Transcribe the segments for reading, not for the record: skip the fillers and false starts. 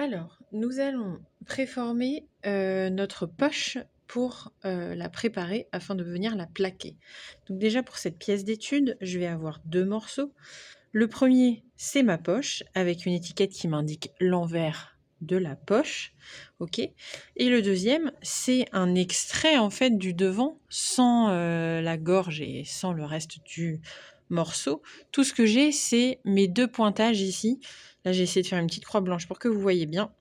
Alors, nous allons préformer notre poche pour la préparer afin de venir la plaquer. Donc déjà pour cette pièce d'étude, je vais avoir deux morceaux. Le premier, c'est ma poche avec une étiquette qui m'indique l'envers de la poche. Ok. Et le deuxième, c'est un extrait en fait du devant sans la gorge et sans le reste du morceau. Tout ce que j'ai, c'est mes deux pointages ici. Là, j'ai essayé de faire une petite croix blanche pour que vous voyez bien.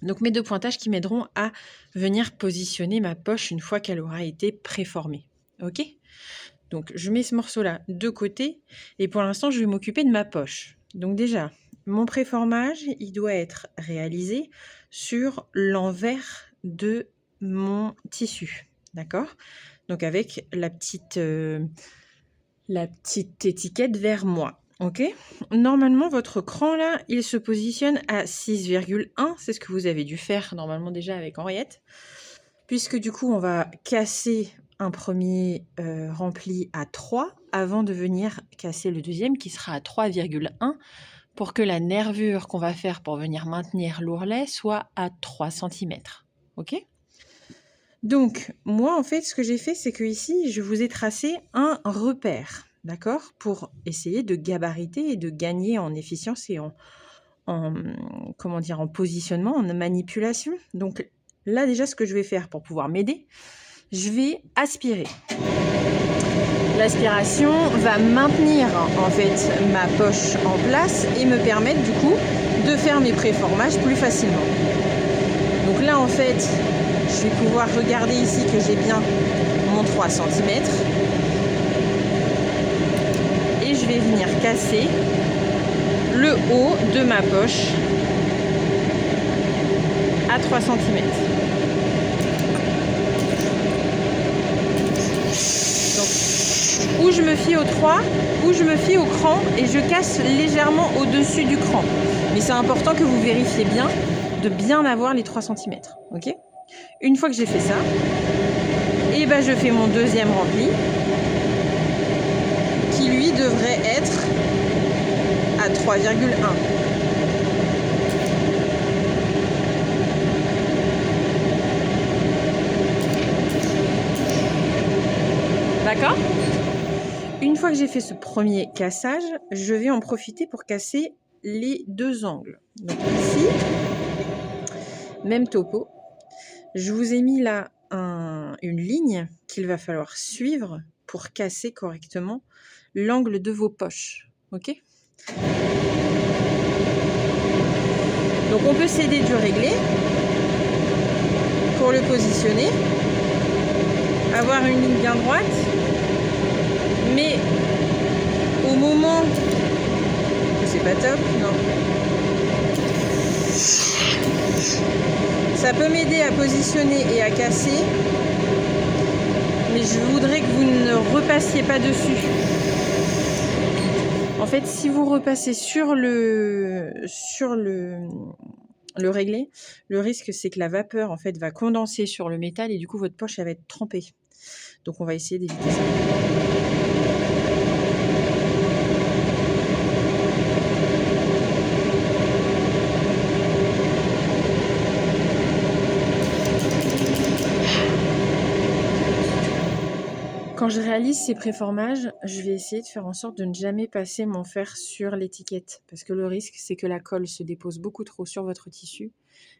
Donc, mes deux pointages qui m'aideront à venir positionner ma poche une fois qu'elle aura été préformée. Ok ? Donc, je mets ce morceau-là de côté et pour l'instant, je vais m'occuper de ma poche. Donc déjà, mon préformage, il doit être réalisé sur l'envers de mon tissu. D'accord ? Donc, avec la petite étiquette vers moi. Ok. Normalement, votre cran là, il se positionne à 6,1. C'est ce que vous avez dû faire normalement déjà avec Henriette. Puisque du coup, on va casser un premier rempli à 3 avant de venir casser le deuxième qui sera à 3,1 pour que la nervure qu'on va faire pour venir maintenir l'ourlet soit à 3 cm. Ok. Donc, moi, en fait, ce que j'ai fait, c'est que ici, je vous ai tracé un repère. D'accord, pour essayer de gabariter et de gagner en efficience et en positionnement, en manipulation. Donc là déjà, ce que je vais faire pour pouvoir m'aider, je vais aspirer. L'aspiration va maintenir en fait ma poche en place et me permettre du coup de faire mes préformages plus facilement. Donc là en fait, je vais pouvoir regarder ici que j'ai bien mon 3 cm. Je vais venir casser le haut de ma poche à 3 cm. Donc, ou je me fie au 3, ou je me fie au cran et je casse légèrement au-dessus du cran. Mais c'est important que vous vérifiez bien de bien avoir les 3 cm. Ok ? Une fois que j'ai fait ça, et ben je fais mon deuxième rempli qui lui devrait être à 3,1. D'accord ? Une fois que j'ai fait ce premier cassage, je vais en profiter pour casser les deux angles. Donc ici, même topo. Je vous ai mis là une ligne qu'il va falloir suivre pour casser correctement l'angle de vos poches. Ok ? Donc on peut s'aider du réglé pour le positionner, avoir une ligne bien droite, mais au moment que c'est pas top, non. Ça peut m'aider à positionner et à casser, mais je voudrais que vous ne repassiez pas dessus. En fait, si vous repassez sur le réglé, le risque c'est que la vapeur en fait va condenser sur le métal et du coup votre poche elle va être trempée. Donc on va essayer d'éviter ça. Quand je réalise ces préformages, je vais essayer de faire en sorte de ne jamais passer mon fer sur l'étiquette parce que le risque c'est que la colle se dépose beaucoup trop sur votre tissu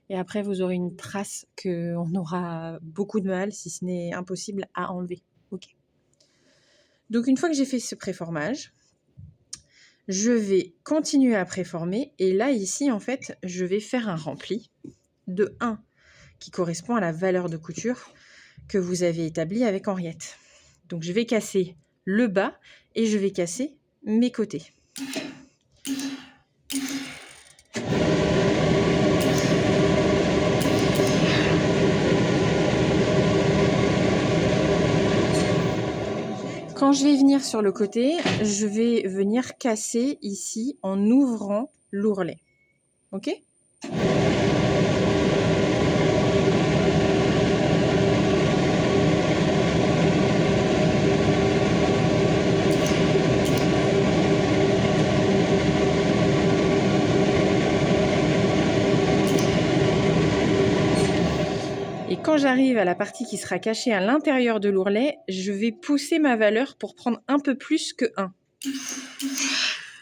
et après vous aurez une trace qu'on aura beaucoup de mal, si ce n'est impossible, à enlever. Ok. Donc une fois que j'ai fait ce préformage, je vais continuer à préformer et là ici en fait je vais faire un rempli de 1 qui correspond à la valeur de couture que vous avez établie avec Henriette. Donc je vais casser le bas et je vais casser mes côtés. Quand je vais venir sur le côté, je vais venir casser ici en ouvrant l'ourlet. Ok ? quand j'arrive à la partie qui sera cachée à l'intérieur de l'ourlet, je vais pousser ma valeur pour prendre un peu plus que 1.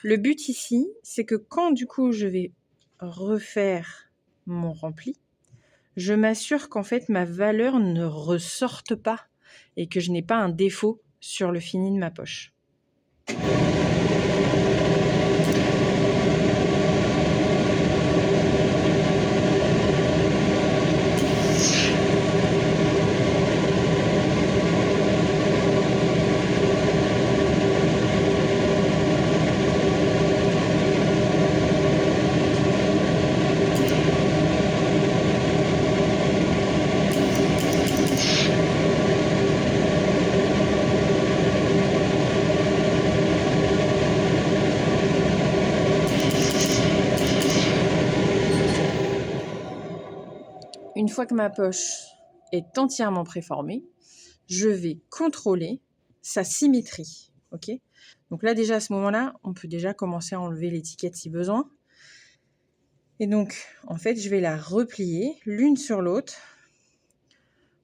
Le but ici, c'est que quand du coup je vais refaire mon rempli, je m'assure qu'en fait ma valeur ne ressorte pas et que je n'ai pas un défaut sur le fini de ma poche. Une fois que ma poche est entièrement préformée, je vais contrôler sa symétrie. Ok ? Donc là, déjà, à ce moment-là, on peut déjà commencer à enlever l'étiquette si besoin. Et donc, en fait, je vais la replier l'une sur l'autre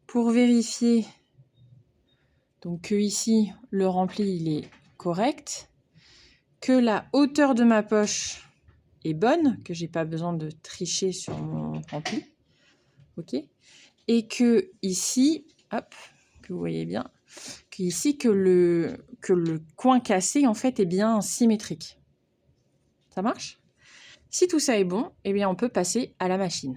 pour vérifier donc, que ici, le rempli il est correct, que la hauteur de ma poche est bonne, que j'ai pas besoin de tricher sur mon rempli. Ok ? Et que ici, hop, que vous voyez bien, que le coin cassé en fait est bien symétrique. Ça marche ? Si tout ça est bon, eh bien on peut passer à la machine.